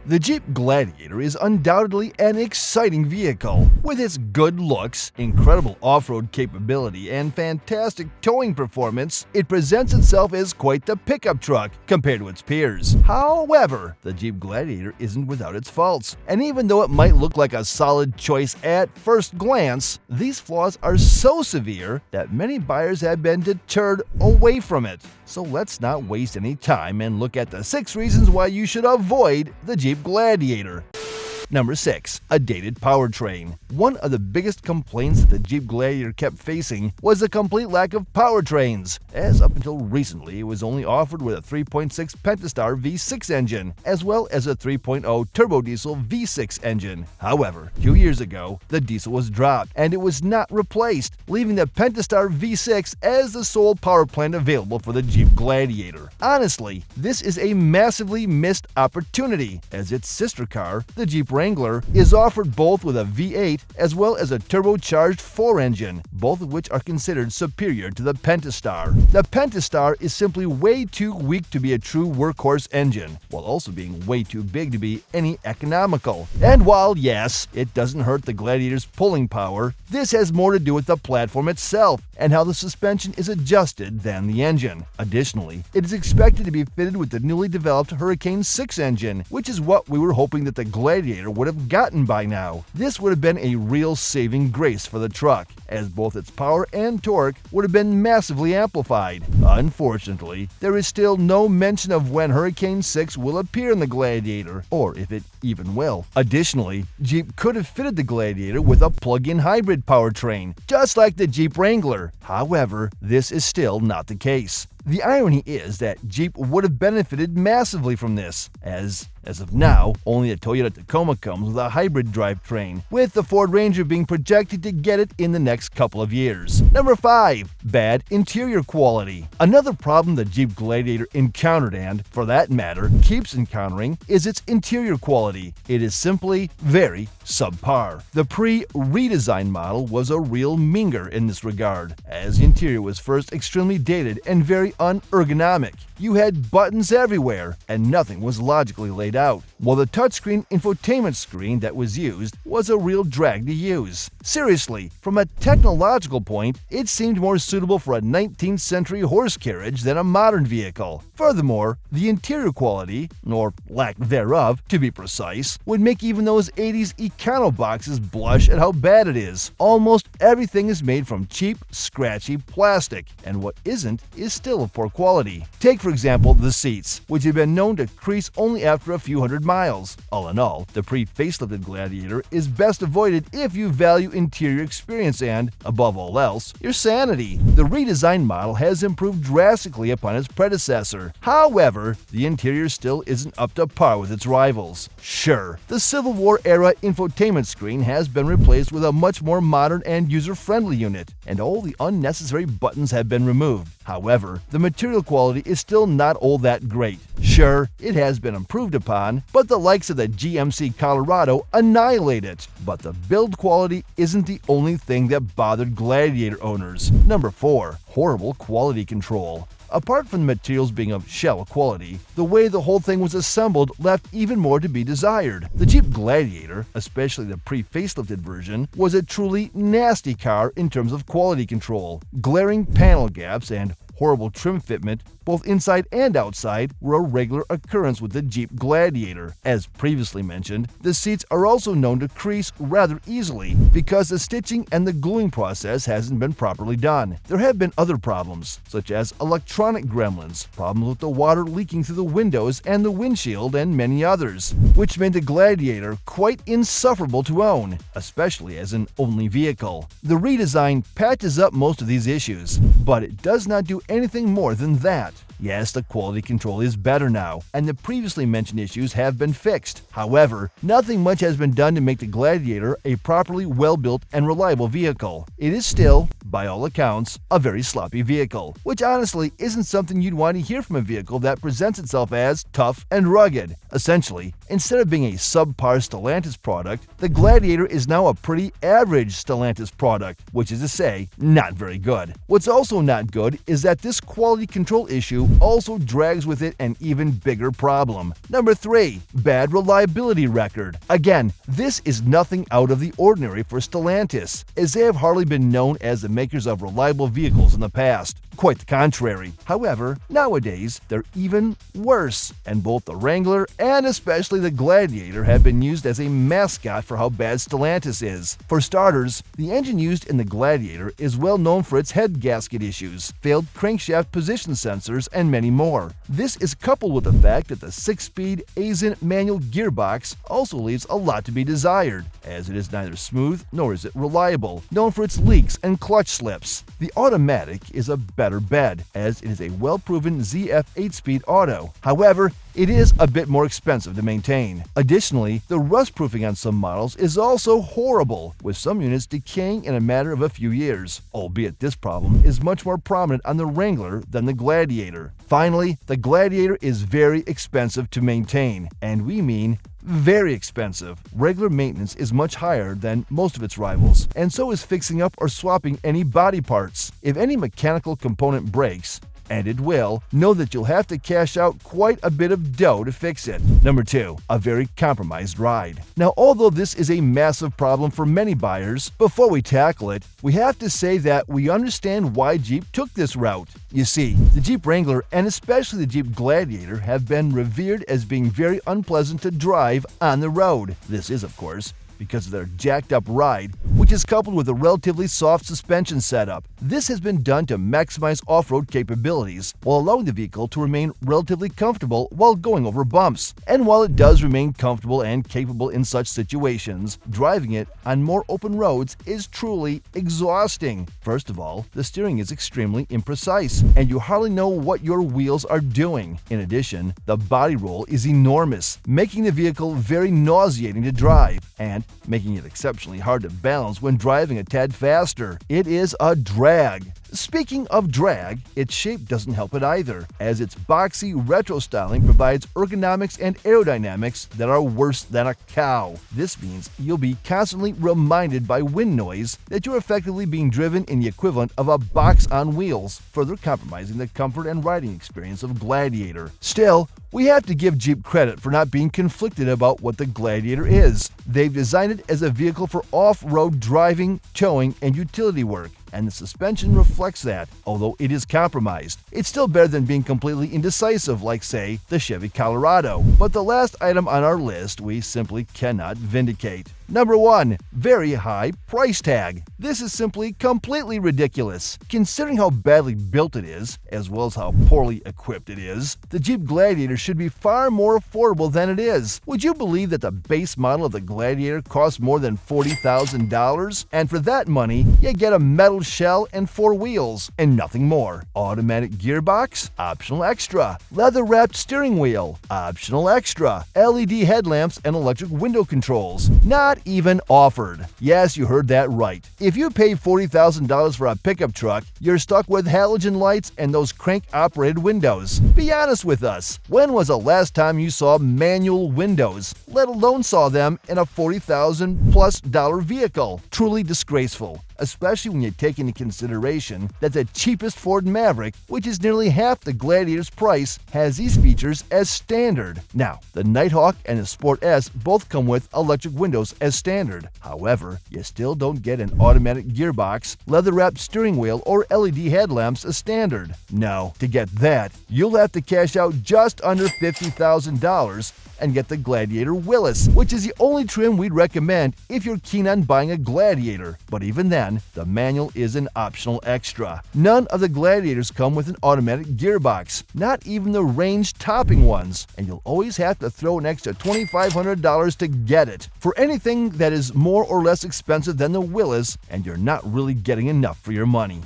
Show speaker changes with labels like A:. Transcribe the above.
A: The Jeep Gladiator is undoubtedly an exciting vehicle. With its good looks, incredible off-road capability, and fantastic towing performance, it presents itself as quite the pickup truck compared to its peers. However, the Jeep Gladiator isn't without its faults, and even though it might look like a solid choice at first glance, these flaws are so severe that many buyers have been deterred away from it. So let's not waste any time and look at the 6 reasons why you should avoid the Jeep Gladiator. Number 6. A dated powertrain. One of the biggest complaints that the Jeep Gladiator kept facing was the complete lack of powertrains, as up until recently it was only offered with a 3.6 Pentastar V6 engine, as well as a 3.0 turbo diesel V6 engine. However, 2 years ago, the diesel was dropped and it was not replaced, leaving the Pentastar V6 as the sole power plant available for the Jeep Gladiator. Honestly, this is a massively missed opportunity, as its sister car, the Jeep Wrangler, is offered both with a V8 as well as a turbocharged 4 engine, both of which are considered superior to the Pentastar. The Pentastar is simply way too weak to be a true workhorse engine, while also being way too big to be any economical. And while, yes, it doesn't hurt the Gladiator's pulling power, this has more to do with the platform itself and how the suspension is adjusted than the engine. Additionally, it is expected to be fitted with the newly developed Hurricane 6 engine, which is what we were hoping that the Gladiator would have gotten by now. This would have been a real saving grace for the truck, as both its power and torque would have been massively amplified. Unfortunately, there is still no mention of when Hurricane 6 will appear in the Gladiator, or if it even will. Additionally, Jeep could have fitted the Gladiator with a plug-in hybrid powertrain, just like the Jeep Wrangler. However, this is still not the case. The irony is that Jeep would have benefited massively from this, as of now, only a Toyota Tacoma comes with a hybrid drivetrain, with the Ford Ranger being projected to get it in the next couple of years. Number 5. Bad interior quality. Another problem the Jeep Gladiator encountered and, for that matter, keeps encountering is its interior quality. It is simply very subpar. The pre-redesign model was a real minger in this regard, as the interior was first extremely dated and very unergonomic. You had buttons everywhere, and nothing was logically laid out, while the touchscreen infotainment screen that was used was a real drag to use. Seriously, from a technological point, it seemed more suitable for a 19th century horse carriage than a modern vehicle. Furthermore, the interior quality, or lack thereof to be precise, would make even those 80s Econo boxes blush at how bad it is. Almost everything is made from cheap, scratchy plastic, and what isn't is still of poor quality. Take, for example, the seats, which have been known to crease only after a few hundred miles. All in all, the pre-facelifted Gladiator is best avoided if you value interior experience and, above all else, your sanity. The redesigned model has improved drastically upon its predecessor. However, the interior still isn't up to par with its rivals. Sure, the Civil War era infotainment screen has been replaced with a much more modern and user-friendly unit, and all the unnecessary buttons have been removed. However, the material quality is still not all that great. Sure, it has been improved upon, but the likes of the GMC Colorado annihilate it. But the build quality isn't the only thing that bothered Gladiator owners. Number 4. Horrible quality control. Apart from the materials being of shallow quality, the way the whole thing was assembled left even more to be desired. The Jeep Gladiator, especially the pre-facelifted version, was a truly nasty car in terms of quality control. Glaring panel gaps and horrible trim fitment, both inside and outside, were a regular occurrence with the Jeep Gladiator. As previously mentioned, the seats are also known to crease rather easily because the stitching and the gluing process hasn't been properly done. There have been other problems, such as electronic gremlins, problems with the water leaking through the windows and the windshield, and many others, which made the Gladiator quite insufferable to own, especially as an only vehicle. The redesign patches up most of these issues, but it does not do anything more than that. Yes, the quality control is better now, and the previously mentioned issues have been fixed. However, nothing much has been done to make the Gladiator a properly well-built and reliable vehicle. It is still, by all accounts, a very sloppy vehicle, which honestly isn't something you'd want to hear from a vehicle that presents itself as tough and rugged. Essentially, instead of being a subpar Stellantis product, the Gladiator is now a pretty average Stellantis product, which is to say, not very good. What's also not good is that this quality control issue also drags with it an even bigger problem. Number 3. Bad reliability record. Again, this is nothing out of the ordinary for Stellantis, as they have hardly been known as the makers of reliable vehicles in the past. Quite the contrary. However, nowadays, they're even worse, and both the Wrangler and especially the Gladiator have been used as a mascot for how bad Stellantis is. For starters, the engine used in the Gladiator is well known for its head gasket issues, failed crankshaft position sensors, and many more. This is coupled with the fact that the 6-speed Aisin manual gearbox also leaves a lot to be desired, as it is neither smooth nor is it reliable, known for its leaks and clutch slips. The automatic is a better bet, as it is a well-proven ZF 8-speed auto. However, it is a bit more expensive to maintain. Additionally, the rust proofing on some models is also horrible, with some units decaying in a matter of a few years, albeit this problem is much more prominent on the Wrangler than the Gladiator. Finally, the Gladiator is very expensive to maintain, and we mean very expensive. Regular maintenance is much higher than most of its rivals, and so is fixing up or swapping any body parts. If any mechanical component breaks, and it will, know that you'll have to cash out quite a bit of dough to fix it. Number 2. A very compromised ride. Now, although this is a massive problem for many buyers, before we tackle it, we have to say that we understand why Jeep took this route. You see, the Jeep Wrangler and especially the Jeep Gladiator have been revered as being very unpleasant to drive on the road. This is, of course, because of their jacked-up ride, which is coupled with a relatively soft suspension setup. This has been done to maximize off-road capabilities while allowing the vehicle to remain relatively comfortable while going over bumps. And while it does remain comfortable and capable in such situations, driving it on more open roads is truly exhausting. First of all, the steering is extremely imprecise, and you hardly know what your wheels are doing. In addition, the body roll is enormous, making the vehicle very nauseating to drive, and making it exceptionally hard to balance when driving a tad faster. It is a drag. Speaking of drag, its shape doesn't help it either, as its boxy retro styling provides ergonomics and aerodynamics that are worse than a cow. This means you'll be constantly reminded by wind noise that you're effectively being driven in the equivalent of a box on wheels, further compromising the comfort and riding experience of Gladiator. Still, we have to give Jeep credit for not being conflicted about what the Gladiator is. They've designed it as a vehicle for off-road driving, towing, and utility work, and the suspension reflects that. Although it is compromised, it's still better than being completely indecisive like, say, the Chevy Colorado. But the last item on our list we simply cannot vindicate. Number 1. Very high price tag. This is simply completely ridiculous. Considering how badly built it is, as well as how poorly equipped it is, the Jeep Gladiator should be far more affordable than it is. Would you believe that the base model of the Gladiator costs more than $40,000? And for that money, you get a metal shell and 4 wheels, and nothing more. Automatic gearbox? Optional extra. Leather-wrapped steering wheel? Optional extra. LED headlamps and electric window controls? Not even offered. Yes, you heard that right. If you pay $40,000 for a pickup truck, you're stuck with halogen lights and those crank-operated windows. Be honest with us. When was the last time you saw manual windows, let alone saw them in a $40,000+ vehicle? Truly disgraceful, especially when you take into consideration that the cheapest Ford Maverick, which is nearly half the Gladiator's price, has these features as standard. Now, the Nighthawk and the Sport S both come with electric windows as standard. However, you still don't get an automatic gearbox, leather-wrapped steering wheel, or LED headlamps as standard. No, to get that, you'll have to cash out just under $50,000 and get the Gladiator Willys, which is the only trim we'd recommend if you're keen on buying a Gladiator. But even then, the manual is an optional extra. None of the Gladiators come with an automatic gearbox, not even the range-topping ones, and you'll always have to throw an extra $2,500 to get it. For anything that is more or less expensive than the Willys, and you're not really getting enough for your money.